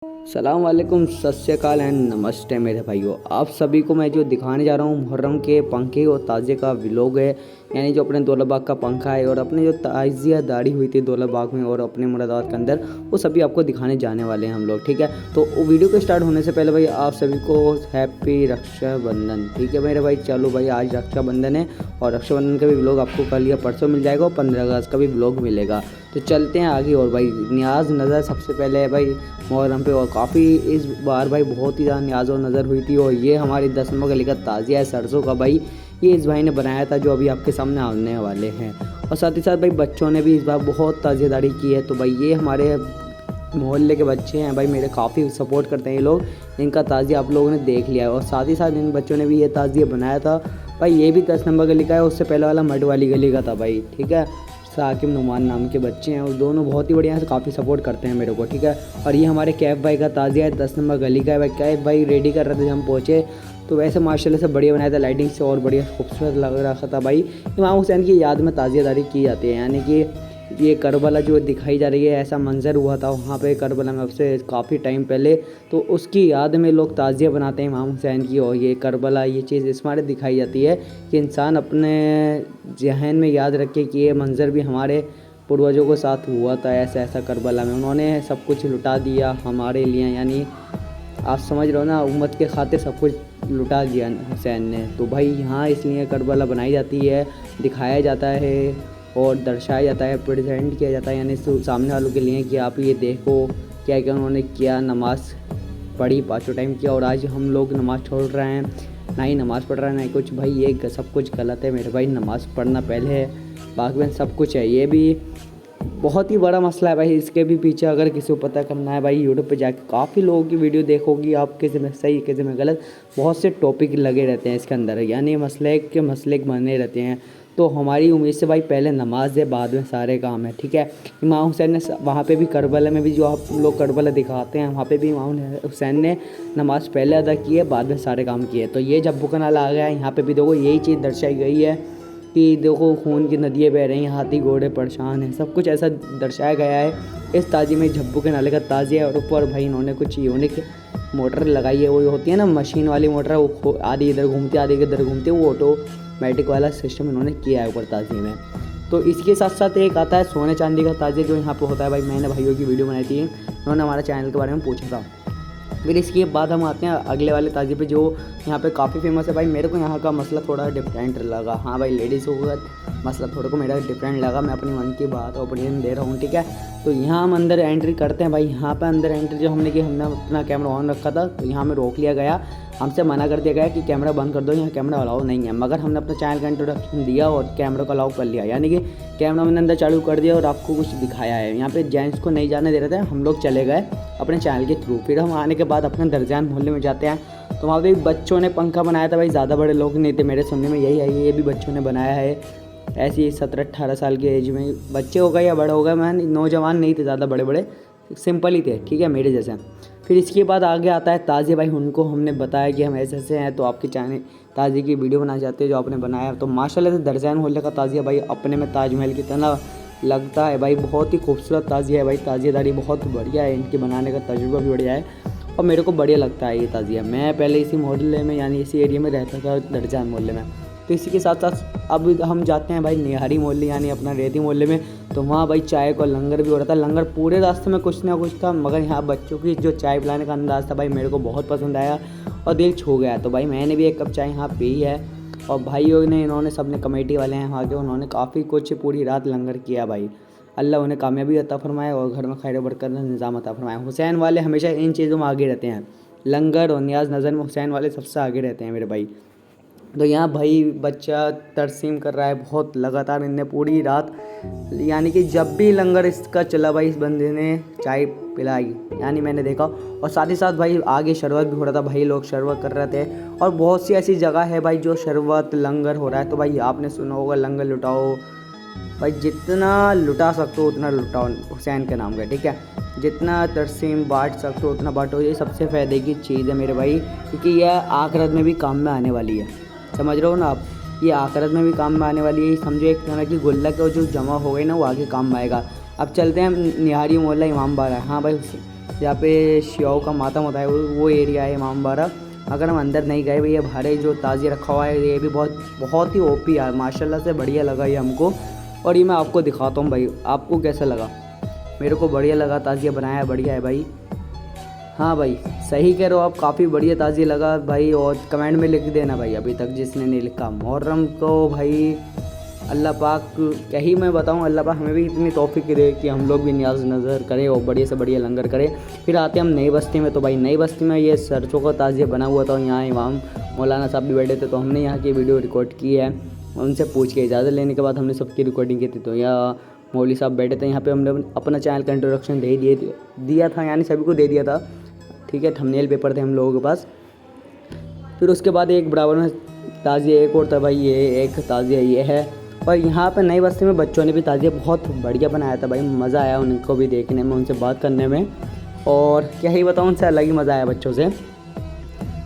सलाम वालेकुम, सत श्री अकाल एंड नमस्ते मेरे भाइयों। आप सभी को मैं जो दिखाने जा रहा हूँ मुहर्रम के पंखे और ताज़िए का व्लॉग है। यानी जो अपने दौलत बाग का पंखा है और अपने जो ताज़िया दाढ़ी हुई थी दौलत बाग में और अपने मुरादाबाद के अंदर, वो सभी आपको दिखाने जाने वाले हैं हम लोग। ठीक है, तो वीडियो को स्टार्ट होने से पहले भाई आप सभी को हैप्पी रक्षाबंधन। ठीक है मेरे भाई, चलो भाई आज रक्षाबंधन है और रक्षाबंधन का भी व्लॉग आपको कल या परसों मिल जाएगा और 15 अगस्त का भी व्लॉग मिलेगा। तो चलते हैं आगे। और भाई न्याज नज़र सबसे पहले है भाई मुहर्रम पे, और काफ़ी इस बार भाई बहुत ही ज़्यादा न्याज और नज़र हुई थी। और ये हमारी 10 नंबर गली का ताज़िया है सरसों का भाई, ये इस भाई ने बनाया था जो अभी आपके सामने आने वाले हैं। और साथ ही साथ भाई बच्चों ने भी इस बार बहुत ताज़ियादारी की है। तो भाई ये हमारे मोहल्ले के बच्चे हैं भाई, मेरे काफ़ी सपोर्ट करते हैं ये लोग। इनका ताज़िया आप लोगों ने देख लिया है और साथ ही साथ इन बच्चों ने भी ये ताज़िया बनाया था भाई। ये भी 10 नंबर गली का है, उससे पहले वाला मड वाली गली का था भाई। ठीक है, साकिब नुमान नाम के बच्चे हैं और दोनों बहुत ही बढ़िया हैं, काफ़ी सपोर्ट करते हैं मेरे को। ठीक है, और ये हमारे कैफ भाई का ताज़िया है, 10 नंबर गली का है भाई। कैफ भाई रेडी कर रहे थे जब हम पहुँचे, तो वैसे माशाल्लाह से बढ़िया बनाया था, लाइटिंग से और बढ़िया खूबसूरत लग रहा था भाई। इमाम हुसैन की याद में ताज़ियादारी की जाती है, यानी कि ये करबला जो दिखाई जा रही है, ऐसा मंजर हुआ था वहाँ पे करबला में अब से काफ़ी टाइम पहले, तो उसकी याद में लोग ताज़िया बनाते हैं इमाम हुसैन की। और ये करबला ये चीज़ इस मारे दिखाई जाती है कि इंसान अपने जहन में याद रखे कि ये मंज़र भी हमारे पूर्वजों के साथ हुआ था, ऐसा ऐसा करबला में उन्होंने सब कुछ लुटा दिया हमारे लिए। यानी आप समझ रहे हो ना, उम्मत के खातिर सब कुछ लुटा दिया हुसैन ने। तो भाई यहाँ इसलिए करबला बनाई जाती है, दिखाया जाता है और दर्शाया जाता है, प्रेजेंट किया जाता है यानी सामने वालों के लिए कि आप ये देखो क्या क्या उन्होंने किया। नमाज़ पढ़ी, 5 टाइम किया, और आज हम लोग नमाज़ छोड़ रहे हैं, ना ही नमाज़ पढ़ रहे हैं ना ही कुछ। भाई ये सब कुछ गलत है मेरे भाई, नमाज़ पढ़ना पहले है, बाकी में सब कुछ है। ये भी बहुत ही बड़ा मसला है भाई, इसके भी पीछे अगर किसी को पता करना है भाई यूट्यूब पे जाके काफ़ी लोगों की वीडियो देखोगी आप, किसी में सही किसी में गलत, बहुत से टॉपिक लगे रहते हैं इसके अंदर, यानी मसले के मसले बने रहते हैं। तो हमारी उम्मीद से भाई पहले नमाज है, बाद में सारे काम है। ठीक है, इमाम हुसैन ने वहाँ पे भी करबला में भी जो आप लोग करबला दिखाते हैं, वहाँ पे भी इमाम हुसैन ने नमाज़ पहले अदा की है, बाद में सारे काम किए। तो ये जब का नाला आ गया है, यहाँ पे भी देखो यही चीज़ दर्शाई गई है कि देखो खून की नदियाँ बह रही हैं, हाथी घोड़े परेशान हैं, सब कुछ ऐसा दर्शाया गया है इस ताज़िए में। झब्बू के नाले का ताज़िया है और ऊपर भाई इन्होंने कुछ यूनिक मोटर लगाई है, वो होती है ना मशीन वाली मोटर, वो आधी इधर घूमती आधी इधर घूमती है, वो ऑटोमेटिक वाला सिस्टम इन्होंने किया है ऊपर ताज़िए में। तो इसके साथ साथ एक आता है सोने चांदी का ताज़िया जो यहाँ पर होता है भाई। मैंने भाइयों की वीडियो बनाई थी, उन्होंने हमारे चैनल के बारे में पूछा था। फिर इसके बाद हम आते हैं अगले वाले ताज़िए पे जो यहाँ पे काफ़ी फेमस है भाई। मेरे को यहाँ का मसला थोड़ा डिफरेंट लगा। हाँ भाई, लेडीज़ का मसला थोड़ा को मेरा डिफरेंट लगा, मैं अपनी मन की बात ओपिनियन दे रहा हूँ। ठीक है, तो यहाँ हम अंदर एंट्री करते हैं भाई। यहाँ पे अंदर एंट्री जो हमने की, हमने अपना कैमरा ऑन रखा था, तो यहाँ हमें रोक लिया गया, हमसे मना कर दिया गया कि कैमरा बंद कर दो, यहाँ कैमरा अलाउ नहीं है। मगर हमने अपना चैनल का इंट्रोडक्शन दिया और कैमरा को अलाउ कर लिया, यानी कि कैमरा मैंने अंदर चालू कर दिया और आपको कुछ दिखाया है। यहाँ पे जेंट्स को नहीं जाने दे रहे थे, हम लोग चले गए अपने चैनल के थ्रू। फिर हम आने के बाद अपने दरजान मोहल्ले में जाते हैं, तो वहाँ पे बच्चों ने पंखा बनाया था भाई, ज़्यादा बड़े लोग नहीं थे, मेरे सुनने में यही आई, ये भी बच्चों ने बनाया है। ऐसे ही 17-18 साल की एज में बच्चे हो गए या बड़े हो गए, मैं नौजवान नहीं थे ज़्यादा, बड़े बड़े सिंपल ही थे। ठीक है, मेरे जैसे। फिर इसके बाद आगे आता है ताज़िया भाई। उनको हमने बताया कि हम ऐसे ऐसे हैं, तो आपके चैनल ताज़िए की वीडियो बनाना चाहते हैं जो आपने बनाया। तो माशाल्लाह से दरजान मोहल्ले का ताज़िया भाई अपने में ताजमहल की तरह लगता है भाई, बहुत ही खूबसूरत ताज़िया है भाई। ताज़ियादारी बहुत बढ़िया है, इनके बनाने का तजुर्बा भी बढ़िया है और मेरे को बढ़िया लगता है ये ताज़िया। मैं पहले इसी मोहल्ले में यानी इसी एरिया में रहता था, दरजान मोहल्ले में। तो इसी के साथ साथ अब हम जाते हैं भाई निहारी मोहल्ले यानी अपना रेती मोहल्ले में। तो वहाँ भाई चाय का लंगर भी हो रहा था। लंगर पूरे रास्ते में कुछ ना कुछ था, मगर यहाँ बच्चों की जो चाय पिलाने का अंदाज़ था भाई मेरे को बहुत पसंद आया और दिल छू गया। तो भाई मैंने भी 1 कप चाय यहाँ पी है और भाइयों ने, इन्होंने सबने, कमेटी वाले हैं वहाँ के, उन्होंने काफ़ी कुछ पूरी रात लंगर किया भाई। अल्लाह उन्हें कामयाबी अता फरमाए और घर में खैर बरकत निज़ाम अता फरमाए। हुसैन वाले हमेशा इन चीज़ों में आगे रहते हैं, लंगर और न्याज नज़र में हुसैन वाले सबसे आगे रहते हैं मेरे भाई। तो यहाँ भाई बच्चा तरसीम कर रहा है बहुत लगातार, इनने पूरी रात, यानी कि जब भी लंगर इसका चला भाई इस बंदे ने चाय पिलाई, यानी मैंने देखा। और साथ ही साथ भाई आगे शरबत भी हो रहा था, भाई लोग शरबत कर रहे थे। और बहुत सी ऐसी जगह है भाई जो शरबत लंगर हो रहा है, तो भाई आपने सुना होगा लंगर लुटाओ भाई, जितना लुटा सकते हो उतना लुटाओ हुसैन के नाम का। ठीक है, जितना तरसीम बांट सकते हो उतना बांटो, ये सबसे फ़ायदे की चीज़ है मेरे भाई, क्योंकि यह आखिरत में भी काम में आने वाली है। समझ रहे हो ना आप, ये आखिरत में भी काम में आने वाली है। समझो एक तरह की गुल्लक है, जो जमा हो गई ना वो आगे काम में आएगा। अब चलते हैं निहारी मोहल्ला इमाम बाड़ा। हाँ भाई, जहाँ पे शियाओं का मातम होता है वो एरिया है इमामबाड़ा। अगर हम अंदर नहीं गए भाई, ये बाहर जो ताज़िया रखा हुआ है ये भी बहुत ही ओपी है माशाल्लाह से, बढ़िया लगा ये हमको। और ये मैं आपको दिखाता हूँ भाई, आपको कैसा लगा? मेरे को बढ़िया लगा, ताज़िया बनाया है, बढ़िया है भाई। हाँ भाई सही कह रहे हो आप, काफ़ी बढ़िया ताज़िया लगा भाई। और कमेंट में लिख देना भाई अभी तक जिसने नहीं लिखा। मुहर्रम को भाई अल्लाह पाक, यही मैं बताऊँ, अल्लाह पाक हमें भी इतनी तौफीक दे कि हम लोग भी न्याज नज़र करें और बढ़िया से बढ़िया लंगर करें। फिर आते हम नई बस्ती में। तो भाई नई बस्ती में ये सरसों का ताज़िया बना हुआ था, यहाँ इमाम मौलाना साहब भी बैठे थे, तो हमने यहाँ की वीडियो रिकॉर्ड की है। उनसे पूछ के इजाज़त लेने के बाद हमने सबकी रिकॉर्डिंग की थी। तो यहाँ मौली साहब बैठे थे, यहाँ पे हमने अपना चैनल का इंट्रोडक्शन दिया था, यानी सभी को दे दिया था, ठीक है। थंबनेल पेपर थे हम लोगों के पास। फिर उसके बाद एक बराबर में ताज़िया एक और था भाई, ये एक ताज़िया ये है। और यहाँ पे नई बस्ती में बच्चों ने भी ताज़िया बहुत बढ़िया बनाया था भाई, मज़ा आया उनको भी देखने में, उनसे बात करने में। और क्या ही बताऊँ, उनसे अलग ही मज़ा आया बच्चों से।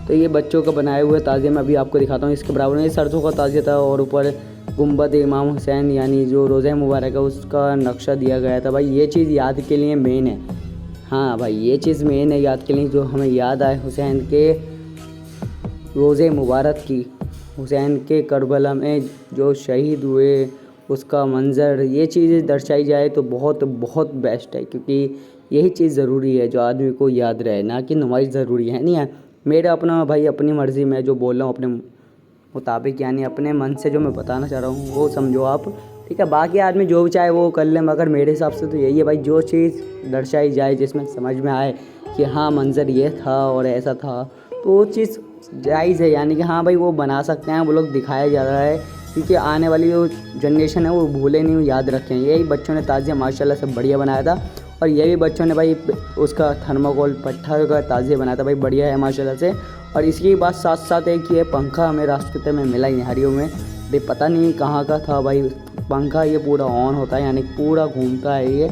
तो ये बच्चों का बनाए हुए ताज़िया मैं अभी आपको दिखाता हूँ। इसके बराबर में सरसों का ताज़िया था और ऊपर गुंबद इमाम हुसैन यानी जो रोज़ा मुबारक है उसका नक्शा दिया गया था भाई। ये चीज़ याद के लिए मेन है। हाँ भाई ये चीज़ मेन है याद के लिए, जो हमें याद आए हुसैन के रोज़े मुबारक की, हुसैन के करबला में जो शहीद हुए उसका मंज़र, ये चीज़ें दर्शाई जाए तो बहुत बहुत बेस्ट है। क्योंकि यही चीज़ ज़रूरी है जो आदमी को याद रहे, ना कि नुमाइश ज़रूरी है नहीं है। मेरा अपना भाई अपनी मर्ज़ी में जो बोल रहा हूँ अपने मुताबिक, यानी अपने मन से जो मैं बताना चाह रहा हूँ वो समझो आप, ठीक है। बाकी आदमी जो भी चाहे वो कर ले, मगर मेरे हिसाब से तो यही है भाई, जो चीज़ दर्शाई जाए जिसमें समझ में आए कि हाँ मंज़र ये था और ऐसा था, तो वो चीज़ जायज़ है। यानी कि हाँ भाई वो बना सकते हैं, वो लोग दिखाया जा रहा है, क्योंकि आने वाली जो जनरेशन है वो भूले नहीं, वो याद रखें। यही बच्चों ने ताज़िया माशाल्लाह से बढ़िया बनाया था। और ये भी बच्चों ने भाई उसका थर्माकोल पत्थर का ताज़िया बनाया था भाई, बढ़िया है माशाल्लाह से। और इसकी बात साथ साथ है कि ये पंखा हमें रास्ते में मिला निहारियों में, भाई पता नहीं कहाँ का था भाई पंखा। ये पूरा ऑन होता है, यानी पूरा घूमता है ये,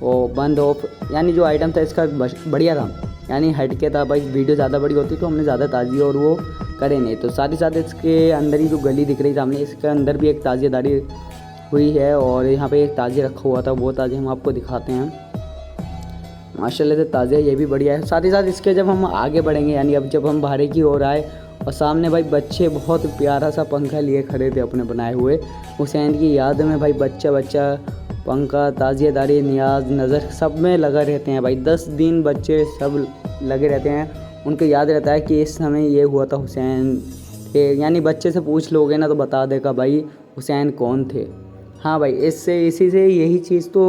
और बंद ऑफ, यानी जो आइटम था इसका बढ़िया था, यानी हटके था भाई। वीडियो ज़्यादा बड़ी होती तो हमने ज़्यादा ताज़िया और वो करे नहीं। तो साथ ही साथ इसके अंदर ही जो गली दिख रही सामने, इसके अंदर भी एक ताज़ियादारी हुई है। और यहाँ पे एक ताज़िया रखा हुआ था, वो ताज़िया हम आपको दिखाते हैं। माशाल्लाह से ताज़िया ये भी बढ़िया है। साथ ही साथ इसके जब हम आगे बढ़ेंगे, यानी अब जब हम बाहर की ओर आए और सामने भाई बच्चे बहुत प्यारा सा पंखा लिए खड़े थे अपने बनाए हुए, हुसैन की याद में भाई बच्चा पंखा ताज़ियादारी नियाज नज़र सब में लगा रहते हैं भाई। 10 दिन बच्चे सब लगे रहते हैं, उनको याद रहता है कि इस समय ये हुआ था हुसैन के, यानी बच्चे से पूछ लोगे ना तो बता देगा भाई हुसैन कौन थे। हाँ भाई इसी से यही चीज़ तो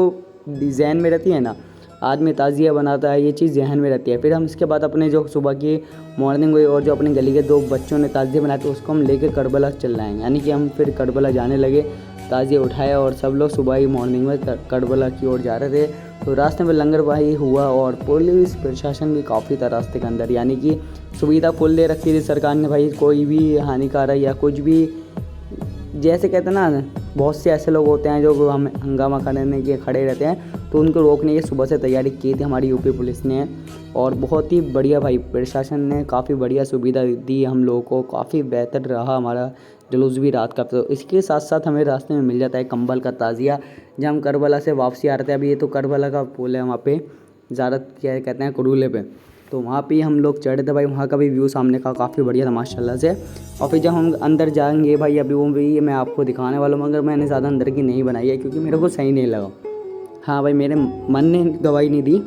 जहन में रहती है ना, आदमी ताज़िया बनाता है, ये चीज़ जहन में रहती है। फिर हम इसके बाद अपने जो सुबह की मॉर्निंग हुई और जो अपने गली के 2 बच्चों ने ताज़िया बनाए थे उसको हम लेके करबला चल रहे हैं, यानी कि हम फिर करबला जाने लगे। ताज़िया उठाया और सब लोग सुबह ही मॉर्निंग में करबला की ओर जा रहे थे। तो रास्ते में लंगर भाई हुआ और पुलिस प्रशासन भी काफ़ी था रास्ते के अंदर, यानी कि सुविधा फुल दे रखी थी सरकार ने भाई। कोई भी हानिकारक या कुछ भी, जैसे कहते हैं ना बहुत से ऐसे लोग होते हैं जो हम हंगामा करने के खड़े रहते हैं, तो उनको रोकने की सुबह से तैयारी की थी हमारी यूपी पुलिस ने। और बहुत ही बढ़िया भाई प्रशासन ने काफ़ी बढ़िया सुविधा दी हम लोगों को, काफ़ी बेहतर रहा हमारा जुलूस भी रात का। तो इसके साथ साथ हमें रास्ते में मिल जाता है कंबल का ताज़िया, जब हम करबला से वापसी आ रहे थे। अभी ये तो करबला का पुल है, वहाँ पे ज़्यारत क्या कहते हैं कुरूले पे, तो वहाँ पे हम लोग चढ़े थे भाई। वहाँ का भी व्यू सामने का काफ़ी बढ़िया था माशाल्लाह से। और फिर जब हम अंदर जाएंगे भाई, अभी वो भी मैं आपको दिखाने वाला हूँ, मगर मैंने ज़्यादा अंदर की नहीं बनाई है क्योंकि मेरे को सही नहीं लगा। हाँ भाई मेरे मन ने गवाही नहीं दी,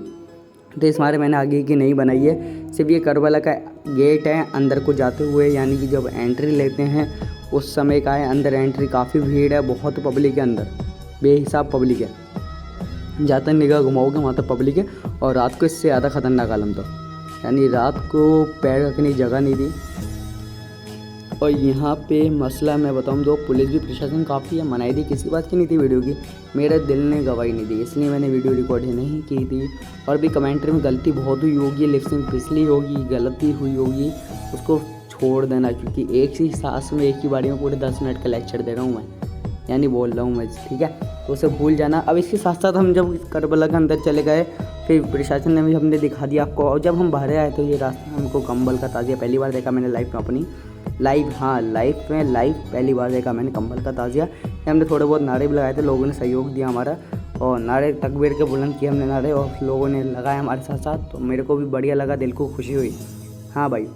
तो इस मारे मैंने आगे की नहीं बनाई है। सिर्फ ये करबला का गेट है अंदर को जाते हुए, यानी कि जब एंट्री लेते हैं उस समय का है। अंदर एंट्री काफ़ी भीड़ है, बहुत पब्लिक है अंदर, बेहिसाब पब्लिक है। जहाँ तक निगाह घुमाओगे वहाँ तक पब्लिक है। और रात को इससे ज़्यादा ख़तरनाक आलम था, यानी रात को पैर रखने की जगह नहीं थी। और यहाँ पे मसला मैं बताऊँ तो पुलिस भी प्रशासन काफ़ी है, मनाई थी, किसी बात की नहीं थी वीडियो की। मेरे दिल ने गवाही नहीं दी, इसलिए मैंने वीडियो रिकॉर्ड नहीं की थी। और भी कमेंट्री में गलती बहुत हुई होगी, लिपसिंग फिसली होगी, गलती हुई होगी, उसको छोड़ देना। क्योंकि एक ही सांस में एक ही बारी में पूरे 10 मिनट का लेक्चर दे रहा हूँ मैं, यानी बोल रहा हूँ मैं, ठीक है। तो उसे भूल जाना। अब इसके साथ साथ हम जब करबला के अंदर चले गए, फिर प्रशासन ने भी हमने दिखा दिया आपको। और जब हम बाहर आए तो ये रास्ते में हमको कंबल का ताज़िया पहली बार देखा मैंने लाइफ में अपनी, लाइव पहली बार देखा मैंने कंबल का ताज़िया। हमने थोड़े बहुत नारे भी लगाए थे, लोगों ने सहयोग दिया हमारा। और नारे तकबीर के बुलंद किए हमने नारे और लोगों ने लगाए हमारे साथ साथ, तो मेरे को भी बढ़िया लगा, दिल को खुशी हुई। हाँ भाई,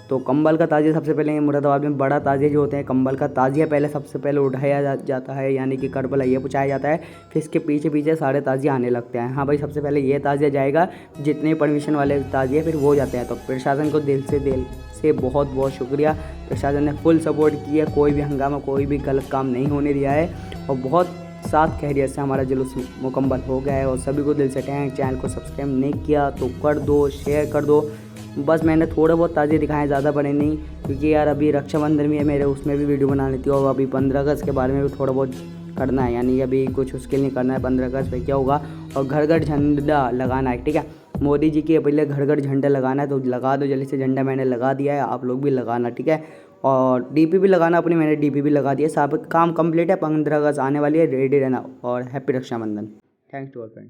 तो कंबल का ताजिया सबसे पहले मुरादाबाद में बड़ा ताजिया जो होते हैं कंबल का ताजिया पहले सबसे पहले उठाया जाता है, यानी कि करबला ये पहुँचाया जाता है, फिर इसके पीछे पीछे सारे ताजिया आने लगते हैं। हाँ भाई, सबसे पहले ये ताजिया जाएगा, जितने परमिशन वाले ताजिए फिर वो जाते हैं। तो प्रशासन को दिल से बहुत बहुत शुक्रिया। प्रशासन ने फुल सपोर्ट किया, कोई भी हंगामा कोई भी गलत काम नहीं होने दिया है और बहुत साथ खैरियत से हमारा जुलूस मुकम्मल हो गया है। और सभी को दिल से थैंक। चैनल को सब्सक्राइब नहीं किया तो कर दो, शेयर कर दो। बस मैंने थोड़े बहुत ताज़े दिखाए, ज़्यादा बड़े नहीं, क्योंकि यार अभी रक्षाबंधन भी है मेरे, उसमें भी वीडियो बनानी थी और अभी 15 अगस्त के बारे में भी थोड़ा बहुत करना है, यानी अभी कुछ उसके लिए करना है। 15 अगस्त पे क्या होगा और घर घर झंडा लगाना है, ठीक है। मोदी जी के पहले घर घर झंडा लगाना है, तो लगा दो जल्दी से। झंडा मैंने लगा दिया है, आप लोग भी लगाना, ठीक है। और डीपी भी लगाना अपनी, मैंने डीपी भी लगा दिया। सब काम कंप्लीट है, 15 अगस्त आने वाली है, रेडी रहना। और happy Rakshabandhan. Thanks to all friend.